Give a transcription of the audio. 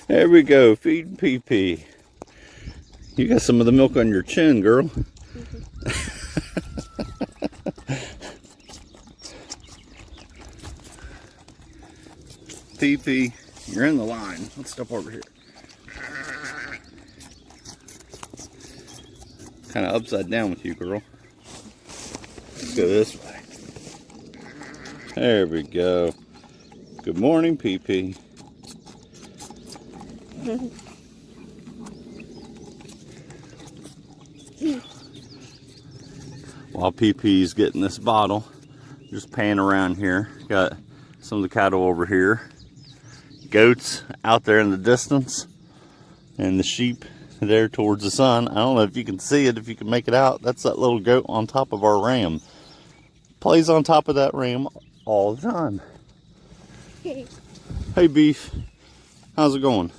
There we go, feeding PP. You got some of the milk on your chin, girl. PP, you're in the line. Let's step over here. Kind of upside down with you, girl. Let's go this way. There we go. Good morning, PP. While PP's getting this bottle, just pan around here. Got some of the cattle over here. Goats out there in the distance. And the sheep there towards the sun. I don't know if you can see it, if you can make it out. That's that little goat on top of our ram. Plays on top of that ram all the time. Hey, Beef. How's it going?